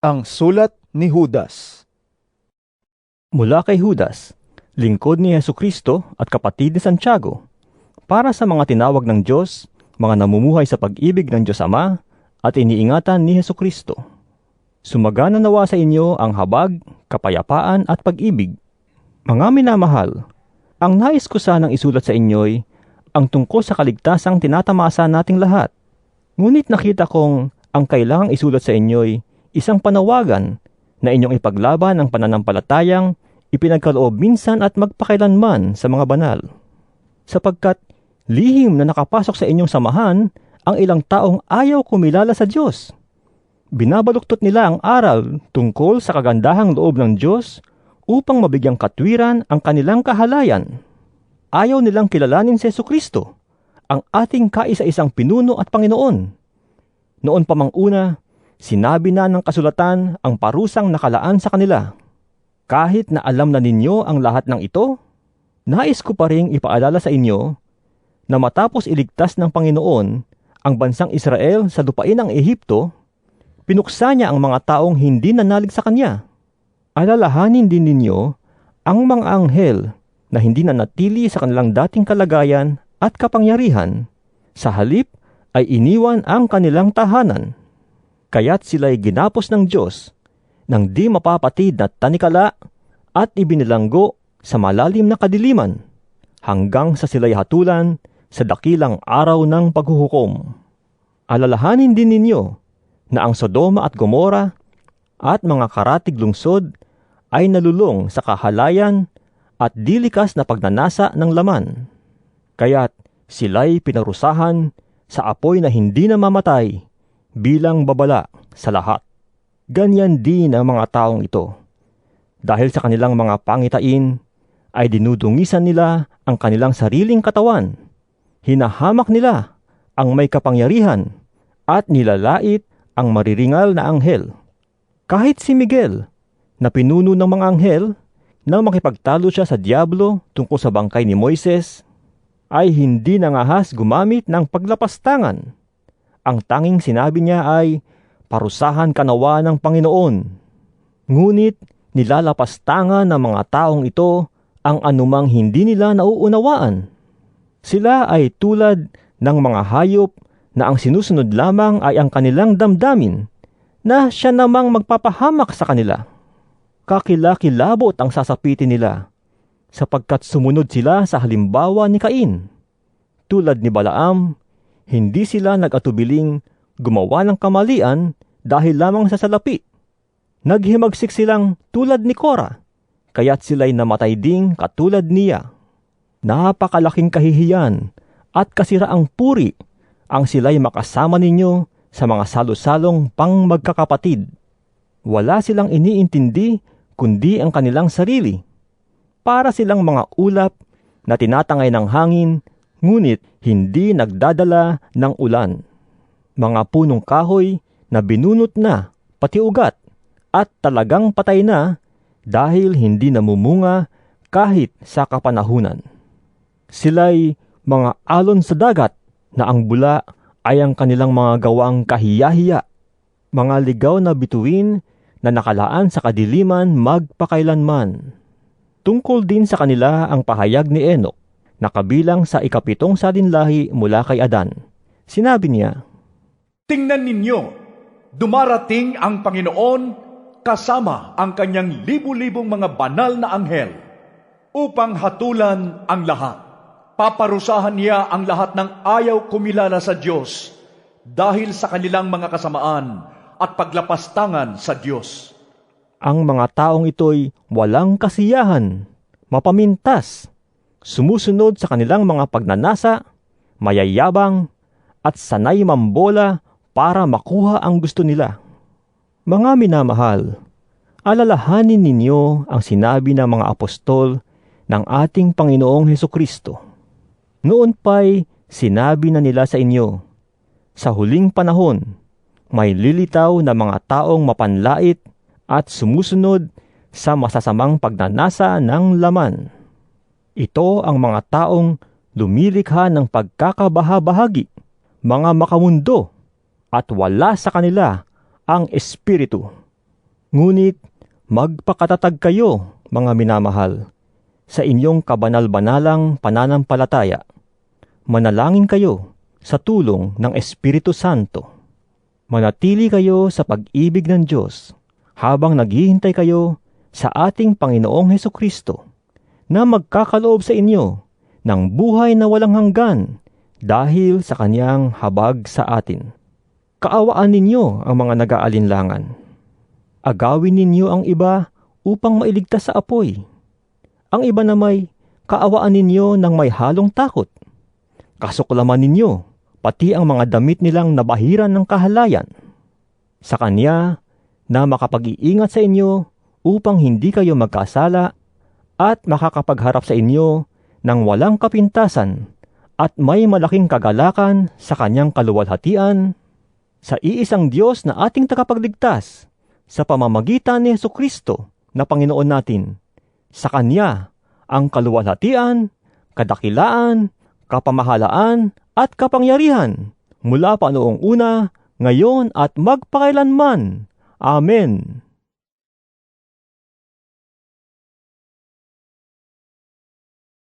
Ang sulat ni Judas. Mula kay Judas, lingkod ni Hesukristo at kapatid ni Santiago, para sa mga tinawag ng Diyos, mga namumuhay sa pag-ibig ng Diyos Ama at iniingatan ni Hesukristo. Sumagana nawa sa inyo ang habag, kapayapaan at pag-ibig. Mga minamahal, ang nais ko sanang isulat sa inyo'y ang tungkol sa kaligtasang tinatamasa nating lahat. Ngunit nakita kong ang kailangang isulat sa inyo'y isang panawagan na inyong ipaglaban ang pananampalatayang ipinagkaloob minsan at magpakailanman sa mga banal. Sapagkat lihim na nakapasok sa inyong samahan ang ilang taong ayaw kumilala sa Diyos. Binabaluktot nila ang aral tungkol sa kagandahang loob ng Diyos upang mabigyang katwiran ang kanilang kahalayan. Ayaw nilang kilalanin si Hesukristo, ang ating kaisa-isang pinuno at Panginoon. Noon pa mang una, sinabi na ng kasulatan ang parusang nakalaan sa kanila. Kahit na alam na ninyo ang lahat ng ito, nais ko pa ring ipaalala sa inyo na matapos iligtas ng Panginoon ang bansang Israel sa lupain ng Ehipto, pinuksa niya ang mga taong hindi nanalig sa Kanya. Alalahanin din ninyo ang mga anghel na hindi nanatili sa kanilang dating kalagayan at kapangyarihan. Sa halip ay iniwan ang kanilang tahanan. Kaya't sila'y ginapos ng Diyos ng di mapapatid na tanikala at ibinilanggo sa malalim na kadiliman hanggang sa sila'y hatulan sa dakilang araw ng paghuhukom. Alalahanin din ninyo na ang Sodoma at Gomora at mga karatig lungsod ay nalulong sa kahalayan at di likas na pagnanasa ng laman. Kaya't sila'y pinarusahan sa apoy na hindi namamatay bilang babala sa lahat. Ganyan din ang mga taong ito. Dahil sa kanilang mga pangitain, ay dinudungisan nila ang kanilang sariling katawan. Hinahamak nila ang may kapangyarihan at nilalait ang mariringal na anghel. Kahit si Miguel, na pinuno ng mga anghel, nang makipagtalo siya sa Diablo tungkol sa bangkay ni Moises, ay hindi nangahas gumamit ng paglapastangan. Ang tanging sinabi niya ay, "Parusahan ka nawa ng Panginoon." Ngunit nilalapastangan ng mga taong ito ang anumang hindi nila nauunawaan. Sila ay tulad ng mga hayop na ang sinusunod lamang ay ang kanilang damdamin, na siya namang magpapahamak sa kanila. Kakilakilabot ang sasapitin nila, sapagkat sumunod sila sa halimbawa ni Cain. Tulad ni Balaam, hindi sila nag-atubiling gumawa ng kamalian dahil lamang sa salapi. Naghimagsik silang tulad ni Kora, kaya't sila'y namatay ding katulad niya. Napakalaking kahihiyan at kasiraang puri ang sila'y makasama ninyo sa mga salo-salong pang magkakapatid. Wala silang iniintindi kundi ang kanilang sarili. Para silang mga ulap na tinatangay ng hangin, ngunit hindi nagdadala ng ulan. Mga punong kahoy na binunot na pati ugat at talagang patay na dahil hindi namumunga kahit sa kapanahunan. Sila'y mga alon sa dagat na ang bula ay ang kanilang mga gawang kahiyahiya, mga ligaw na bituin na nakalaan sa kadiliman magpakailanman. Tungkol din sa kanila ang pahayag ni Enoch, na kabilang sa 7 salinlahi mula kay Adan. Sinabi niya, "Tingnan ninyo, dumarating ang Panginoon kasama ang kanyang libu-libong mga banal na anghel upang hatulan ang lahat. Paparusahan niya ang lahat ng ayaw kumilala sa Diyos dahil sa kanilang mga kasamaan at paglapastangan sa Diyos." ang mga taong ito'y walang kasiyahan, mapamintas, sumusunod sa kanilang mga pagnanasa, mayayabang, at sanay mambola para makuha ang gusto nila. Mga minamahal, alalahanin ninyo ang sinabi ng mga apostol ng ating Panginoong Hesukristo. Noon pa'y sinabi na nila sa inyo, sa huling panahon, may lilitaw na mga taong mapanlait at sumusunod sa masasamang pagnanasa ng laman. Ito ang mga taong lumilikha ng pagkakabahabahagi, mga makamundo, at wala sa kanila ang Espiritu. Ngunit magpakatatag kayo, mga minamahal, sa inyong kabanal-banalang pananampalataya. Manalangin kayo sa tulong ng Espiritu Santo. Manatili kayo sa pag-ibig ng Diyos habang naghihintay kayo sa ating Panginoong Hesukristo na magkakaloob sa inyo ng buhay na walang hanggan dahil sa kanyang habag sa atin. Kaawaan ninyo ang mga nag-aalinlangan. Agawin ninyo ang iba upang mailigtas sa apoy. Ang iba na may kaawaan ninyo ng may halong takot. Kasuklaman ninyo pati ang mga damit nilang nabahiran ng kahalayan. Sa Kanya na makapag-iingat sa inyo upang hindi kayo magkasala at makakapagharap sa inyo ng walang kapintasan at may malaking kagalakan sa Kanyang kaluwalhatian, sa iisang Diyos na ating tagapagligtas, sa pamamagitan ni Hesukristo na Panginoon natin. Sa Kanya ang kaluwalhatian, kadakilaan, kapamahalaan at kapangyarihan mula pa noong una, ngayon at magpakailanman. Amen.